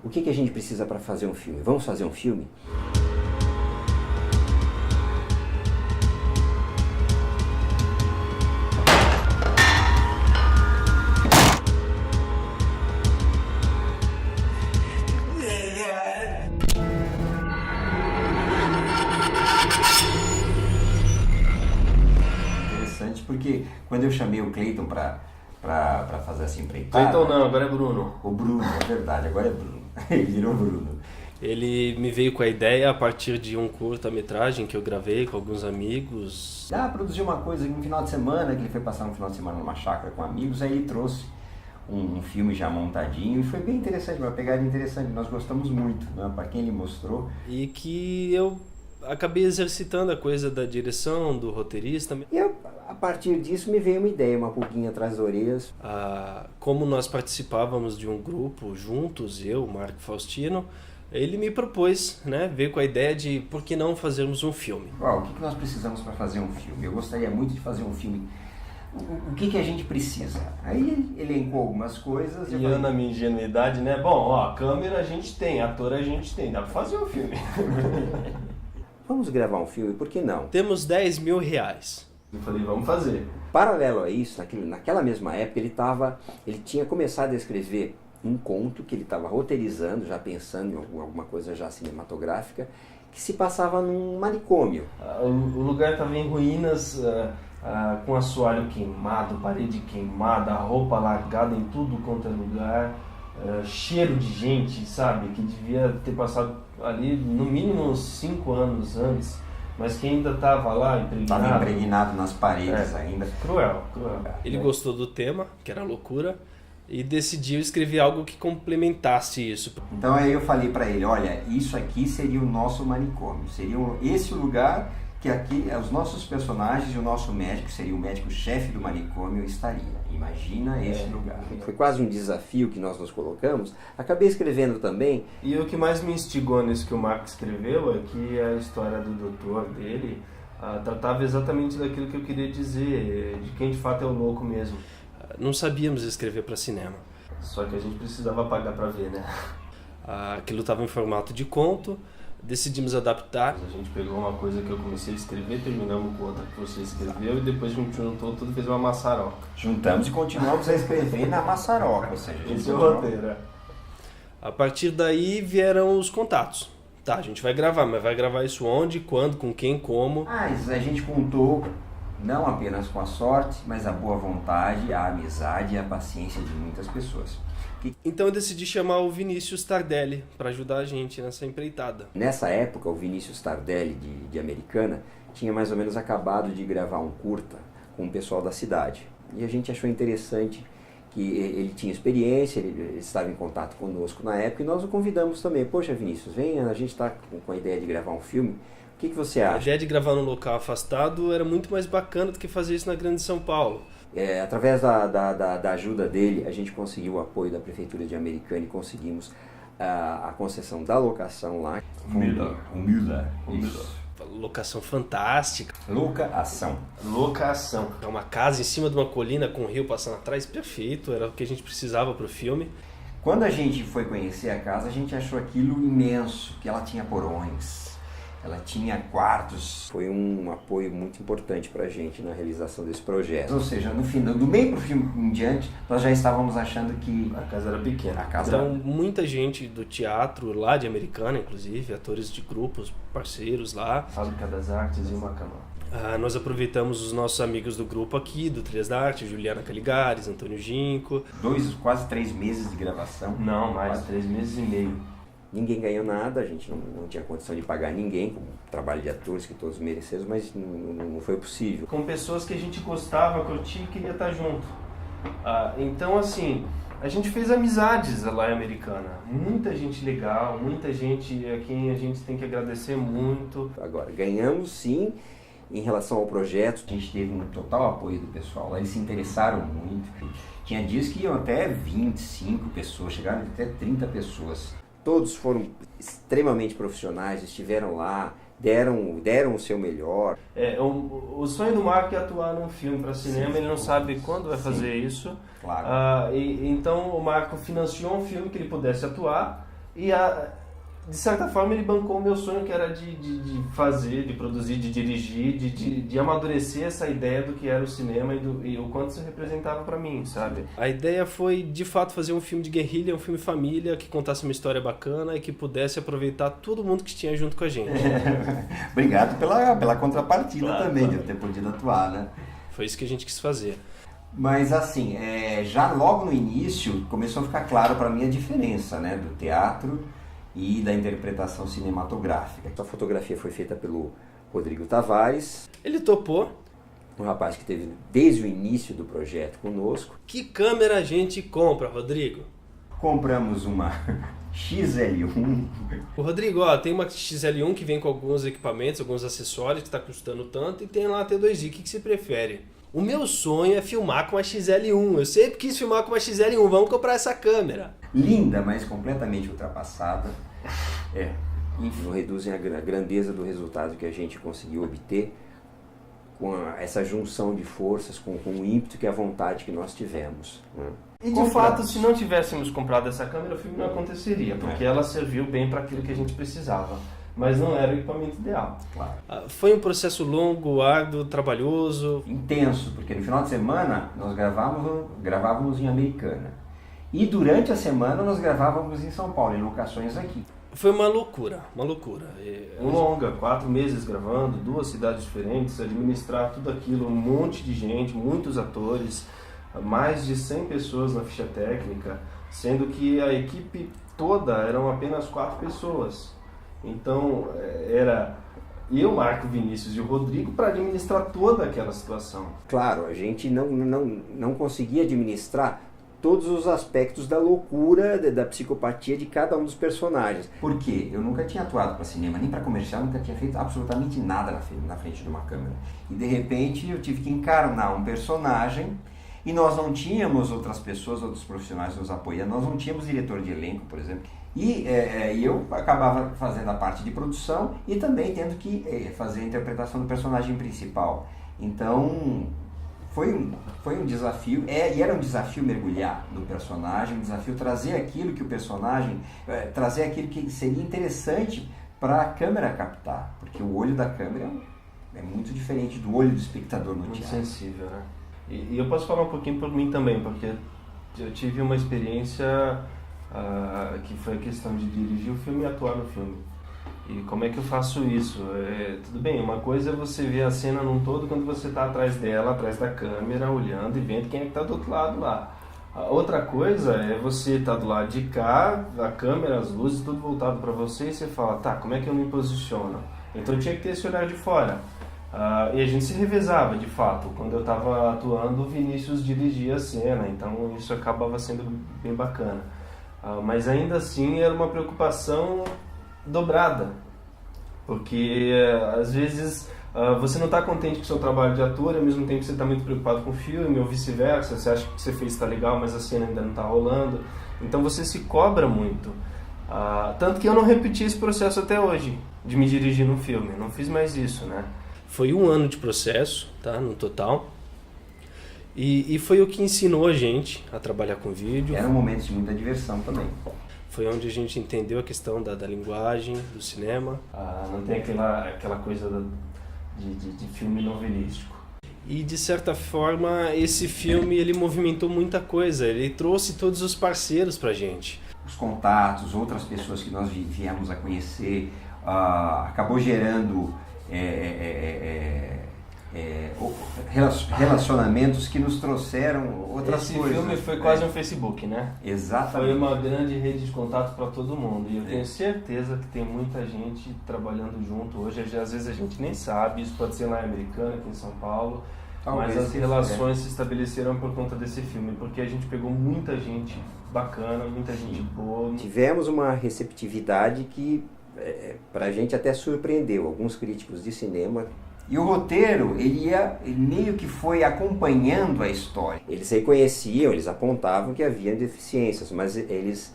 o que a gente precisa para fazer um filme? Vamos fazer um filme? Interessante, porque quando eu chamei o Clayton para fazer essa empreitada... Clayton não, agora é Bruno. O Bruno, é verdade, agora é Bruno. Ele virou Bruno. Ele me veio com a ideia a partir de um curta-metragem que eu gravei com alguns amigos. Produziu uma coisa no final de semana, que ele foi passar um final de semana numa chácara com amigos, aí ele trouxe um filme já montadinho e foi bem interessante, uma pegada interessante, nós gostamos muito, né, para quem ele mostrou. E que eu acabei exercitando a coisa da direção, do roteirista. E a partir disso me veio uma ideia, uma pulguinha atrás das orelhas. Como nós participávamos de um grupo juntos, eu, Marco Faustino, ele me propôs, né, veio com a ideia de por que não fazermos um filme. O que nós precisamos para fazer um filme? Eu gostaria muito de fazer um filme. O que a gente precisa? Aí ele elencou algumas coisas. E eu, na minha ingenuidade, né, bom, câmera a gente tem, ator a gente tem, dá para fazer um filme. Vamos gravar um filme, por que não? Temos 10 mil reais. Eu falei, vamos fazer. Paralelo a isso, naquela mesma época, ele tinha começado a escrever um conto que ele estava roteirizando, já pensando em alguma coisa já cinematográfica, que se passava num manicômio. O lugar estava em ruínas, com assoalho queimado, parede queimada, roupa largada em tudo quanto é lugar, cheiro de gente, sabe, que devia ter passado ali no mínimo uns 5 anos antes, mas que ainda estava lá impregnado. Estava impregnado nas paredes ainda. Cruel. Ele gostou do tema, que era loucura, e decidiu escrever algo que complementasse isso. Então aí eu falei para ele, olha, isso aqui seria o nosso manicômio, seria esse lugar que aqui os nossos personagens e o nosso médico, seria o médico-chefe do manicômio, estaria. Imagina esse lugar. Foi quase um desafio que nós nos colocamos. Acabei escrevendo também. E o que mais me instigou nisso que o Marco escreveu é que a história do doutor dele tratava exatamente daquilo que eu queria dizer, de quem de fato é o louco mesmo. Não sabíamos escrever para cinema. Só que a gente precisava pagar para ver, né? Aquilo estava em formato de conto, decidimos adaptar. A gente pegou uma coisa que eu comecei a escrever, terminamos com outra que você escreveu e depois juntou tudo e fez uma maçaroca. Juntamos e continuamos a escrever na maçaroca, ou seja, esse é o roteiro. A partir daí vieram os contatos. Tá, a gente vai gravar, mas vai gravar isso onde, quando, com quem, como? A gente contou não apenas com a sorte, mas a boa vontade, a amizade e a paciência de muitas pessoas. Então eu decidi chamar o Vinícius Tardelli para ajudar a gente nessa empreitada. Nessa época, o Vinícius Tardelli, de Americana, tinha mais ou menos acabado de gravar um curta com o pessoal da cidade. E a gente achou interessante que ele tinha experiência, ele estava em contato conosco na época, e nós o convidamos também. Poxa, Vinícius, venha, a gente está com a ideia de gravar um filme. O que você acha? A ideia de gravar num local afastado era muito mais bacana do que fazer isso na Grande São Paulo. Através da ajuda dele, a gente conseguiu o apoio da Prefeitura de Americana e conseguimos a concessão da locação lá. Humilda. Locação fantástica. Locação. É uma casa em cima de uma colina com um rio passando atrás, perfeito, era o que a gente precisava para o filme. Quando a gente foi conhecer a casa, a gente achou aquilo imenso, que ela tinha porões. Ela tinha quartos. Foi um apoio muito importante para a gente na realização desse projeto. Ou seja, no final, do meio para o filme em diante, nós já estávamos achando que a casa era pequena. Muita gente do teatro lá de Americana, inclusive, atores de grupos, parceiros lá. Fábrica das Artes e o Macamã. Nós aproveitamos os nossos amigos do grupo aqui, do Trilhas da Arte, Juliana Caligares, Antônio Ginco. Quase 3 meses de gravação. Não, mais 3 meses e meio. Ninguém ganhou nada, a gente não tinha condição de pagar ninguém, com o trabalho de atores que todos mereceram, mas não foi possível. Com pessoas que a gente gostava, curtia e queria estar junto. Então, assim, a gente fez amizades lá em Americana. Muita gente legal, muita gente a quem a gente tem que agradecer muito. Agora, ganhamos sim. Em relação ao projeto, a gente teve um total apoio do pessoal lá, eles se interessaram muito. Tinha dias que iam até 25 pessoas, chegaram até 30 pessoas. Todos foram extremamente profissionais, estiveram lá, deram o seu melhor. O sonho do Marco é atuar num filme para cinema, sim, ele não sabe quando vai fazer isso. Claro. Então o Marco financiou um filme que ele pudesse atuar, E de certa forma ele bancou o meu sonho, que era de fazer, de produzir, de dirigir, de amadurecer essa ideia do que era o cinema e o quanto isso representava para mim, sabe? A ideia foi, de fato, fazer um filme de guerrilha, um filme família, que contasse uma história bacana e que pudesse aproveitar todo mundo que tinha junto com a gente. Obrigado pela contrapartida também, de eu ter podido atuar, né? Foi isso que a gente quis fazer. Mas assim, já logo no início começou a ficar claro para mim a diferença, né, do teatro e da interpretação cinematográfica. A fotografia foi feita pelo Rodrigo Tavares. Ele topou. Um rapaz que esteve desde o início do projeto conosco. Que câmera a gente compra, Rodrigo? Compramos uma XL1. O Rodrigo, tem uma XL1 que vem com alguns equipamentos, alguns acessórios que está custando tanto, e tem lá a T2i. O que você prefere? O meu sonho é filmar com a XL1. Eu sempre quis filmar com uma XL1. Vamos comprar essa câmera. Linda, mas completamente ultrapassada. Enfim, não reduzem a grandeza do resultado que a gente conseguiu obter com essa junção de forças, com o ímpeto e a vontade que nós tivemos. Né? E de fato, se não tivéssemos comprado essa câmera, o filme não aconteceria, porque ela serviu bem para aquilo que a gente precisava. Mas não era o equipamento ideal. Claro. Foi um processo longo, árduo, trabalhoso. Intenso, porque no final de semana nós gravávamos em Americana. E durante a semana nós gravávamos em São Paulo, em locações aqui. Foi uma loucura, uma loucura. Um longa, 4 meses gravando, 2 cidades diferentes, administrar tudo aquilo, um monte de gente, muitos atores, mais de 100 pessoas na ficha técnica, sendo que a equipe toda eram apenas 4 pessoas. Então era eu, Marco, Vinícius e o Rodrigo para administrar toda aquela situação. Claro, a gente não conseguia administrar todos os aspectos da loucura, da psicopatia de cada um dos personagens. Por quê? Eu nunca tinha atuado para cinema, nem para comercial, nunca tinha feito absolutamente nada na frente de uma câmera. E de repente eu tive que encarnar um personagem e nós não tínhamos outras pessoas, outros profissionais nos apoiando, nós não tínhamos diretor de elenco, por exemplo. E eu acabava fazendo a parte de produção e também tendo que fazer a interpretação do personagem principal. Então foi um desafio, e era um desafio mergulhar no personagem, um desafio trazer aquilo que o personagem, trazer aquilo que seria interessante para a câmera captar, porque o olho da câmera é muito diferente do olho do espectador no muito teatro. Sensível, né? E eu posso falar um pouquinho por mim também, porque eu tive uma experiência que foi a questão de dirigir o filme e atuar no filme. E como é que eu faço isso? Tudo bem, uma coisa é você ver a cena num todo quando você está atrás dela, atrás da câmera, olhando e vendo quem é que está do outro lado lá. A outra coisa é você estar do lado de cá, a câmera, as luzes, tudo voltado para você e você fala, tá, como é que eu me posiciono? Então tinha que ter esse olhar de fora. E a gente se revezava, de fato. Quando eu estava atuando, o Vinícius dirigia a cena, então isso acabava sendo bem bacana. Mas ainda assim era uma preocupação dobrada, porque às vezes você não está contente com o seu trabalho de ator e ao mesmo tempo você está muito preocupado com o filme, ou vice-versa, você acha que o que você fez está legal, mas a cena ainda não está rolando, então você se cobra muito. Tanto que eu não repeti esse processo até hoje, de me dirigir num filme, eu não fiz mais isso, né? Foi 1 ano de processo, tá, no total. E foi o que ensinou a gente a trabalhar com vídeo. Eram momentos de muita diversão também. Foi onde a gente entendeu a questão da linguagem, do cinema. Não tem aquela coisa de filme novelístico. E de certa forma esse filme ele movimentou muita coisa, ele trouxe todos os parceiros pra gente. Os contatos, outras pessoas que nós viemos a conhecer, acabou gerando relacionamentos que nos trouxeram outras coisas. Esse filme foi quase um Facebook, né? Exatamente. Foi uma grande rede de contato para todo mundo. E eu tenho certeza que tem muita gente trabalhando junto hoje. Às vezes a gente nem sabe, isso pode ser lá em Americana, aqui em São Paulo. Mas as relações se estabeleceram por conta desse filme, porque a gente pegou muita gente bacana, muita gente boa. Tivemos uma receptividade que pra gente até surpreendeu alguns críticos de cinema. E o roteiro, ele meio que foi acompanhando a história. Eles reconheciam, eles apontavam que havia deficiências, mas eles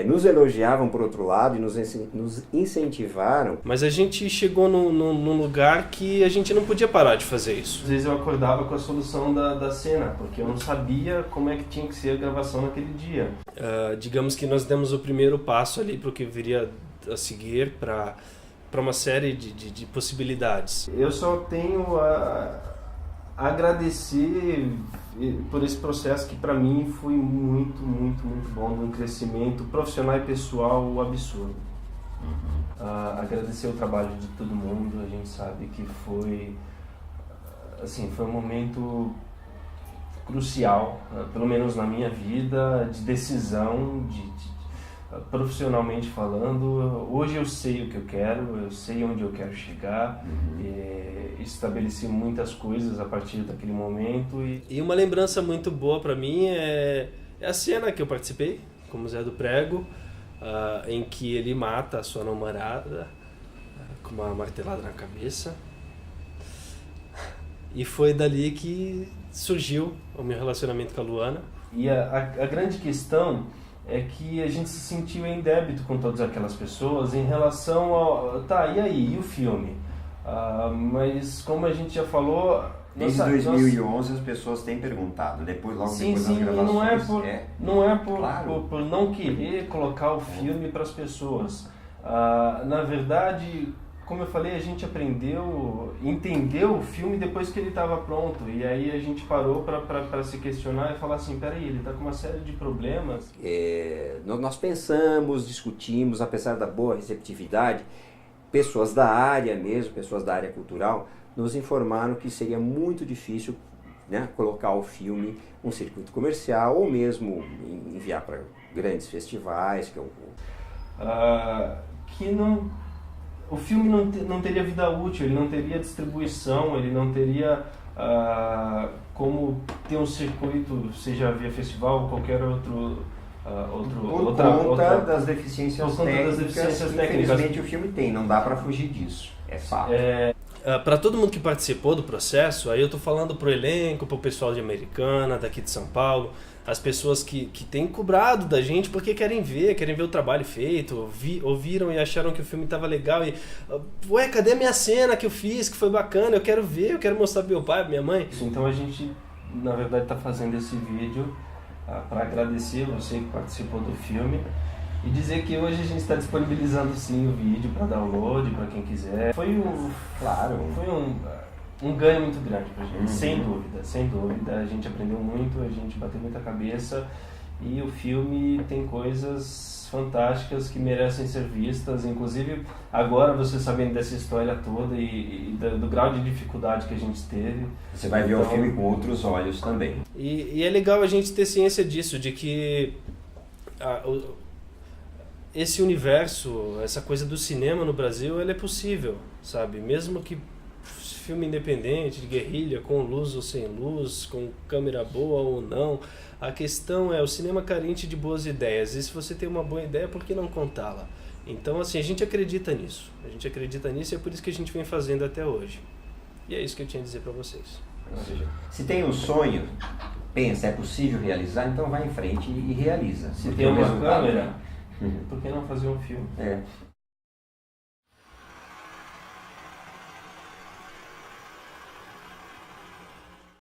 nos elogiavam por outro lado e nos incentivaram. Mas a gente chegou num lugar que a gente não podia parar de fazer isso. Às vezes eu acordava com a solução da cena, porque eu não sabia como é que tinha que ser a gravação naquele dia. Digamos que nós demos o primeiro passo ali para o que viria a seguir, para uma série de possibilidades. Eu só tenho a agradecer por esse processo que para mim foi muito, muito, muito bom, de um crescimento profissional e pessoal absurdo. Agradecer o trabalho de todo mundo. A gente sabe que foi um momento crucial, pelo menos na minha vida, de decisão, profissionalmente falando. Hoje eu sei o que eu quero, eu sei onde eu quero chegar, estabeleci muitas coisas a partir daquele momento. E uma lembrança muito boa para mim é a cena que eu participei, como Zé do Prego, em que ele mata a sua namorada com uma martelada na cabeça. E foi dali que surgiu o meu relacionamento com a Luana. E a grande questão é que a gente se sentiu em débito com todas aquelas pessoas em relação ao... Tá, e aí? E o filme? Mas como a gente já falou... Desde 2011 as pessoas têm perguntado, logo depois das gravações. Não é por não querer colocar o filme para as pessoas. Na verdade, como eu falei, a gente entendeu o filme depois que ele estava pronto. E aí a gente parou para se questionar e falar assim, peraí, ele está com uma série de problemas. Nós pensamos, discutimos, apesar da boa receptividade, pessoas da área mesmo, pessoas da área cultural, nos informaram que seria muito difícil, né, colocar o filme num circuito comercial ou mesmo enviar para grandes festivais. O filme não teria vida útil, ele não teria distribuição, ele não teria como ter um circuito, seja via festival ou qualquer outro... Por conta das deficiências técnicas, infelizmente o filme tem, não dá para fugir disso, é fato. Para todo mundo que participou do processo, aí eu estou falando pro elenco, pro pessoal de Americana, daqui de São Paulo, as pessoas que têm cobrado da gente porque querem ver o trabalho feito, ouviram e acharam que o filme estava legal e... Ué, cadê a minha cena que eu fiz, que foi bacana, eu quero ver, eu quero mostrar pro meu pai, pra minha mãe. Então a gente, na verdade, está fazendo esse vídeo para agradecer você que participou do filme e dizer que hoje a gente está disponibilizando sim o vídeo para download, para quem quiser. Foi um ganho muito grande pra gente, sem dúvida. A gente aprendeu muito, a gente bateu muita cabeça e o filme tem coisas fantásticas que merecem ser vistas. Inclusive, agora você sabendo dessa história toda e do grau de dificuldade que a gente teve. Você vai ver o filme com outros olhos também. E é legal a gente ter ciência disso, de que esse universo, essa coisa do cinema no Brasil, ele é possível, sabe? Mesmo que filme independente, de guerrilha, com luz ou sem luz, com câmera boa ou não. A questão é o cinema carente de boas ideias. E se você tem uma boa ideia, por que não contá-la? Então, assim, a gente acredita nisso. E é por isso que a gente vem fazendo até hoje. E é isso que eu tinha a dizer para vocês. Ou seja, se tem um sonho, pensa, é possível realizar, então vai em frente e realiza. Se tem uma câmera, por que não fazer um filme?